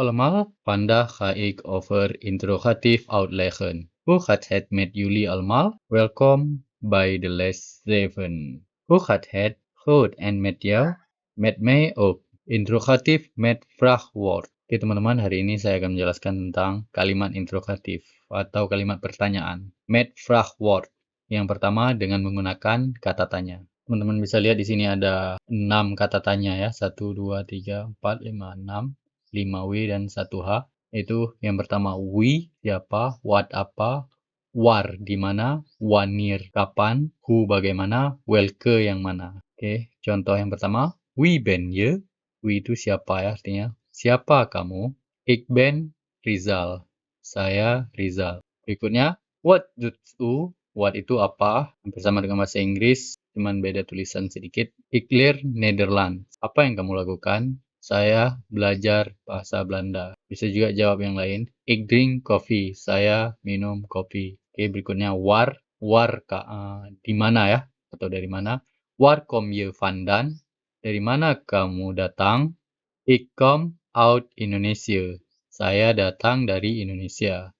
allemaal, vandaag ga ik over interrogatief uitleggen. Hoe gaat het met jullie allemaal? Welkom bij de les 7. Hoe gaat het? Goed, en met jou? Met mij ook. Interrogatif met vraagwoord. Oke teman-teman, hari ini saya akan menjelaskan tentang kalimat interrogatif atau kalimat pertanyaan. Met vraagwoord. Yang pertama dengan menggunakan kata tanya. Teman-teman bisa lihat di sini ada 6 kata tanya ya. 1, 2, 3, 4, 5, 6. 5W dan 1H. Itu yang pertama wie, siapa, what apa, war di mana, wanneer kapan, who bagaimana, welke yang mana. Oke, contoh yang pertama, wie ben je? Wie itu siapa ya artinya? Siapa kamu? Ik ben Rizal. Saya Rizal. Berikutnya, what doet u? What itu apa? Hampir sama dengan bahasa Inggris, cuman beda tulisan sedikit. Ik leer Nederlands. Apa yang kamu lakukan? Saya belajar bahasa Belanda. Bisa juga jawab yang lain. Ik drink coffee. Saya minum kopi. Oke, berikutnya waar. Waar di mana ya? Atau dari mana? Waar kom je vandaan? Dari mana kamu datang? Ik kom uit Indonesia. Saya datang dari Indonesia.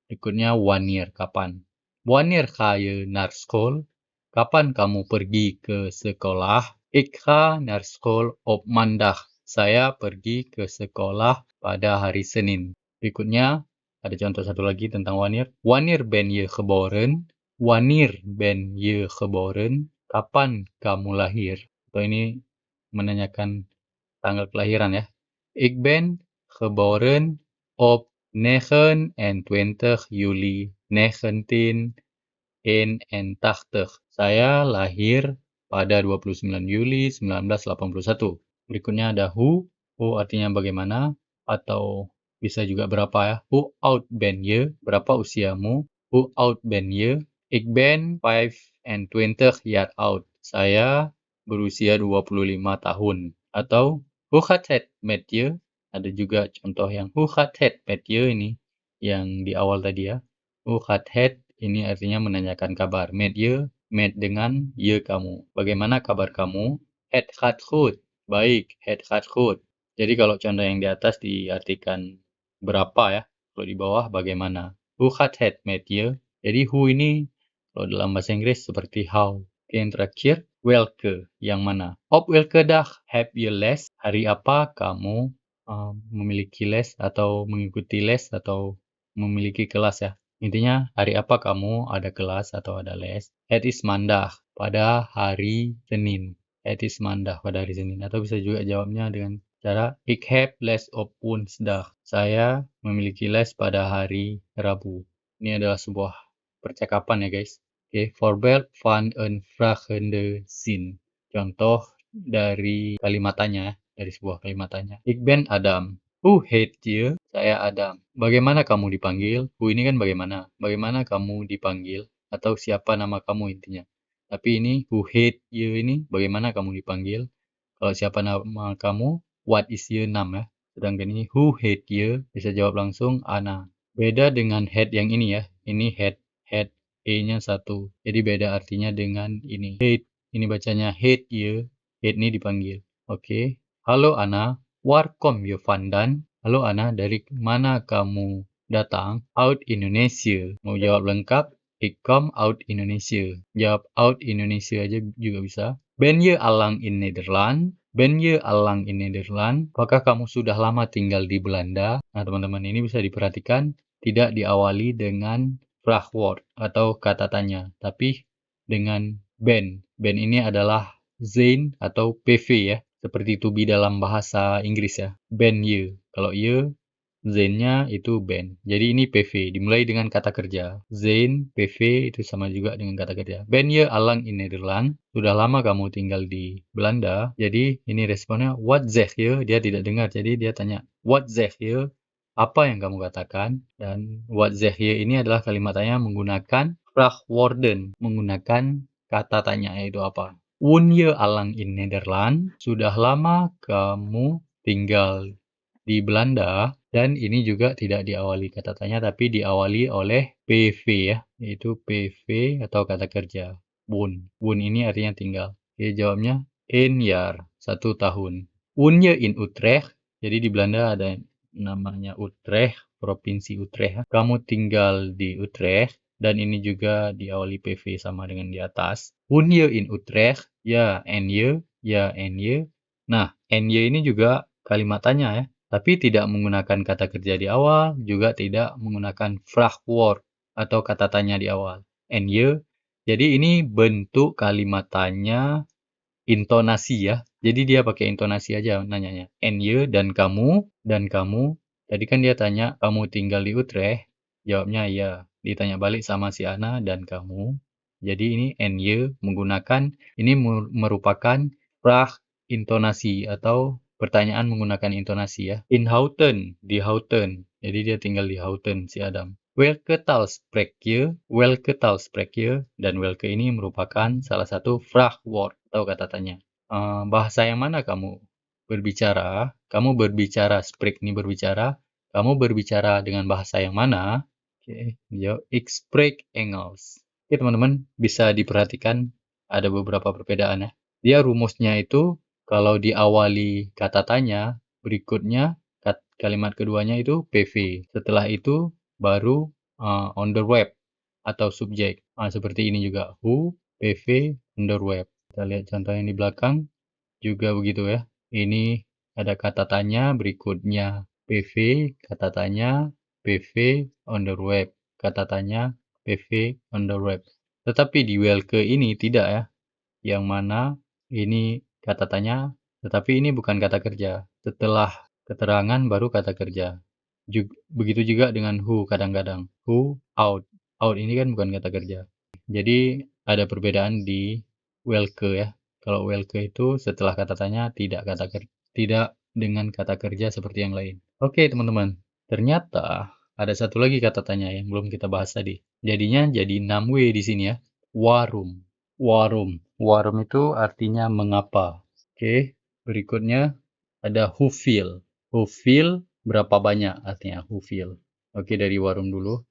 Berikutnya wanneer, kapan? Wanneer ga je naar school? Kapan kamu pergi ke sekolah? Ik ga naar school op maandag. Saya pergi ke sekolah pada hari Senin. Berikutnya, ada contoh satu lagi tentang wanneer. Wanneer ben je geboren? Wanneer ben je geboren? Kapan kamu lahir? Atau ini menanyakan tanggal kelahiran ya. Ik ben geboren op 29 Juli 1981. Saya lahir pada 29 Juli 1981. Berikutnya ada who. Who artinya bagaimana atau bisa juga berapa ya. Hoe oud ben je? Berapa usiamu? Hoe oud ben je? Ik ben 25 jaar oud. Saya berusia 25 tahun. Atau hoe gaat het met je? Ada juga contoh yang hoe gaat het met je ini yang di awal tadi ya. Hoe gaat het ini artinya menanyakan kabar. Met je, met dengan je kamu. Bagaimana kabar kamu? Het gaat goed. Baik, het gaat goed. Jadi kalau contoh yang di atas diartikan berapa ya. Kalau di bawah bagaimana. Hoe gaat het met je? Jadi who ini kalau dalam bahasa Inggris seperti how. Oke, yang terakhir, welke, yang mana. Op welke dag heb je les? Hari apa kamu memiliki les atau mengikuti les atau memiliki kelas ya. Intinya, hari apa kamu ada kelas atau ada les? Het is maandag, pada hari Senin. Het is maandag, pada hari Senin. Atau bisa juga jawabnya dengan cara, ik heb les op woensdag. Saya memiliki les pada hari Rabu. Ini adalah sebuah percakapan ya guys. Oke, voorbeeld van een vragende zin. Contoh dari kalimat tanya, dari sebuah kalimat tanya. Ik ben Adam. Hoe heet je? Saya Adam. Bagaimana kamu dipanggil? Who ini kan bagaimana. Bagaimana kamu dipanggil? Atau siapa nama kamu intinya. Tapi ini who heet je ini bagaimana kamu dipanggil? Kalau siapa nama kamu, what is your name ya. Sedangkan ini who heet je bisa jawab langsung Ana. Beda dengan head yang ini ya. Ini head E-nya 1. Jadi beda artinya dengan ini. Heet. Ini bacanya heet je. Heet ini dipanggil. Oke. Halo Ana. Waar kom je vandaan? Halo Ana, dari mana kamu datang? Uit Indonesia. Mau jawab lengkap? Ik kom uit Indonesia. Jawab uit Indonesia aja juga bisa. Ben je allang in Nederland? Ben je allang in Nederland? Apakah kamu sudah lama tinggal di Belanda? Nah, teman-teman, ini bisa diperhatikan tidak diawali dengan vraagwoord atau kata tanya, tapi dengan ben. Ben ini adalah zijn atau PV ya. Seperti to be dalam bahasa Inggris ya. Ben je. Kalau je, zijn-nya itu ben. Jadi ini PV. Dimulai dengan kata kerja. Zijn, PV itu sama juga dengan kata kerja. Ben je allang in Nederland? Sudah lama kamu tinggal di Belanda. Jadi ini responnya what zeg je? Dia tidak dengar. Jadi dia tanya what zeg je? Apa yang kamu katakan? Dan what zeg je ini adalah kalimat tanya menggunakan vraagwoorden. Menggunakan kata tanya yaitu apa? Woon je allang in Nederland? Sudah lama kamu tinggal di Belanda? Dan ini juga tidak diawali kata tanya, tapi diawali oleh PV ya, yaitu PV atau kata kerja. Woon. Woon ini artinya tinggal. Oke, jawabnya 1 jaar, 1 tahun. Woon je in Utrecht? Jadi di Belanda ada namanya Utrecht, Provinsi Utrecht. Kamu tinggal di Utrecht, dan ini juga diawali PV sama dengan di atas. Woon je in Utrecht? Ya, en je. Ya, en je. Nah, en je ini juga kalimat tanya ya. Tapi tidak menggunakan kata kerja di awal, juga tidak menggunakan vraagwoord atau kata tanya di awal. En je. Jadi ini bentuk kalimat tanya intonasi ya. Jadi dia pakai intonasi aja nanyanya. En je dan kamu, dan kamu. Tadi kan dia tanya, kamu tinggal di Utrecht? Jawabnya ya. Ditanya balik sama si Ana, dan kamu. Jadi ini en je menggunakan, ini merupakan vraag intonasi atau pertanyaan menggunakan intonasi ya. In Houten, di Houten. Jadi dia tinggal di Houten si Adam. Welke taal spreek je? Welke taal spreek je? Dan welke ini merupakan salah satu vraagwoord atau kata tanya. Bahasa yang mana kamu berbicara? Kamu berbicara, spreek ini berbicara. Kamu berbicara dengan bahasa yang mana? Oke, jawab, ik spreek Engels. Oke, teman-teman, bisa diperhatikan ada beberapa perbedaan ya. Dia rumusnya itu, kalau diawali kata tanya, berikutnya kalimat keduanya itu PV. Setelah itu, baru on the web atau subjek. Seperti ini juga, who, PV, on the web. Kita lihat contoh yang di belakang, juga begitu ya. Ini ada kata tanya, berikutnya PV, kata tanya, PV, on the web. Kata tanya, PV, on the web. Tetapi di welke ini tidak ya. Yang mana ini kata tanya, tetapi ini bukan kata kerja. Setelah keterangan baru kata kerja. Begitu juga dengan who kadang-kadang. Who, out. Out ini kan bukan kata kerja. Jadi ada perbedaan di welke ya. Kalau welke itu setelah kata tanya tidak dengan kata kerja seperti yang lain. Oke, teman-teman. Ternyata ada satu lagi kata tanya yang belum kita bahas tadi. Jadinya jadi 6W di sini ya. Warum. Warum. Warum itu artinya mengapa. Oke, berikutnya ada hoeveel. Hoeveel berapa banyak artinya hoeveel. Oke, dari warum dulu.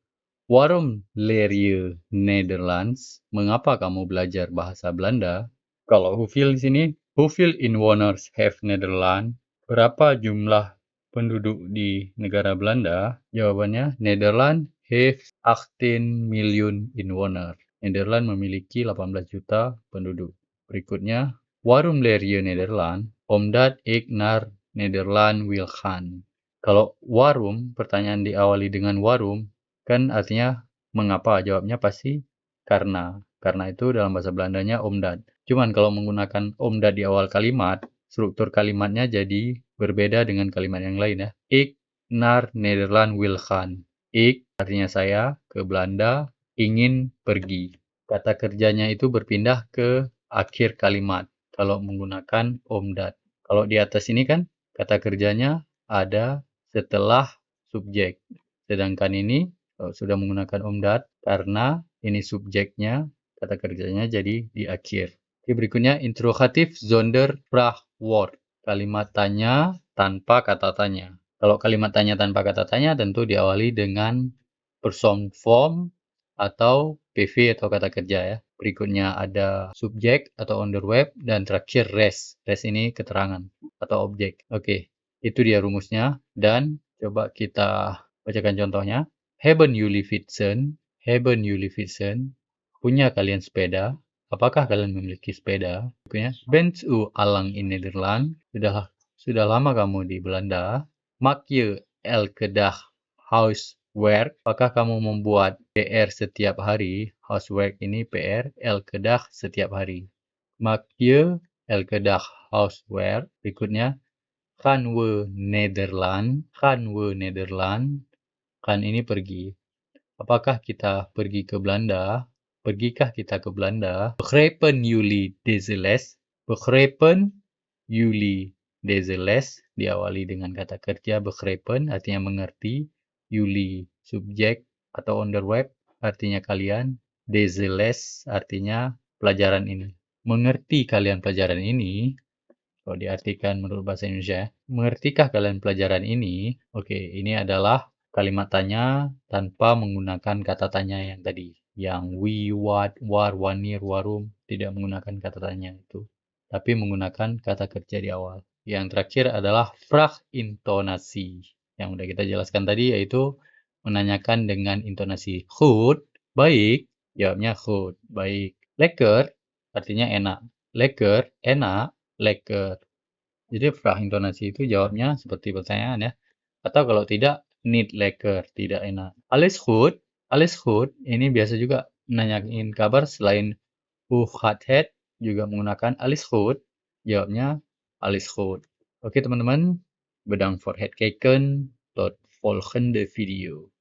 Waarom leer je Nederlands? Mengapa kamu belajar bahasa Belanda? Kalau hoeveel di sini, hoeveel inwoners have Nederland? Berapa jumlah penduduk di negara Belanda? Jawabannya, Nederland have 18 miljoen inwoners. Nederland memiliki 18 juta penduduk. Berikutnya, waarom leer je Nederland? Omdat ik naar Nederland wil gaan. Kalau waarom, pertanyaan diawali dengan waarom, kan artinya mengapa. Jawabnya pasti karena. Karena itu dalam bahasa Belandanya omdat. Cuman kalau menggunakan omdat di awal kalimat, struktur kalimatnya jadi berbeda dengan kalimat yang lain ya. Ik naar Nederland wil gaan. Ik artinya saya ke Belanda ingin pergi. Kata kerjanya itu berpindah ke akhir kalimat kalau menggunakan omdat. Kalau di atas ini kan kata kerjanya ada setelah subjek. Sedangkan ini sudah menggunakan omdat karena ini subjeknya, kata kerjanya jadi di akhir. Oke, berikutnya interrogatif zonder vraagwoord. Kalimat tanya tanpa kata tanya. Kalau kalimat tanya tanpa kata tanya tentu diawali dengan person form atau PV atau kata kerja ya. Berikutnya ada subjek atau onderwerp dan terakhir res. Res ini keterangan atau objek. Oke, itu dia rumusnya dan coba kita bacakan contohnya. Hebben jullie fietsen? Hebben jullie fietsen? Punya kalian sepeda? Apakah kalian memiliki sepeda? Berikutnya, bent u allang in Nederland? Sudah lama kamu di Belanda? Maak je elke dag huiswerk? Apakah kamu membuat PR setiap hari? Housework ini PR, elke dag setiap hari. Maak je elke dag huiswerk? Berikutnya, gaan we Nederland? Gaan we Nederland? Kan ini pergi. Apakah kita pergi ke Belanda? Pergikah kita ke Belanda? Begrijpen jullie deze les? Begrijpen jullie deze les? Diawali dengan kata kerja begrijpen, artinya mengerti. Jullie subjek atau onderwerp, artinya kalian. Deze les, artinya pelajaran ini. Mengerti kalian pelajaran ini? Kalau diartikan menurut bahasa Indonesia, mengertikah kalian pelajaran ini? Oke, ini adalah kalimat tanya tanpa menggunakan kata tanya yang tadi. Yang we, what, war, wanir, warum. Tidak menggunakan kata tanya itu. Tapi menggunakan kata kerja di awal. Yang terakhir adalah vraag intonasi. yang udah kita jelaskan tadi, yaitu menanyakan dengan intonasi goed, baik, jawabnya goed, baik. Lekker, artinya enak. Lekker, enak, lekker. Jadi setelah intonasi itu jawabnya seperti pertanyaan ya. Atau kalau tidak, niet lekker, tidak enak. Alles goed, ini biasa juga nanyain kabar selain hoe gaat het, juga menggunakan alles goed, jawabnya alles goed. Oke teman-teman, bedankt voor het kijken, tot volgende video.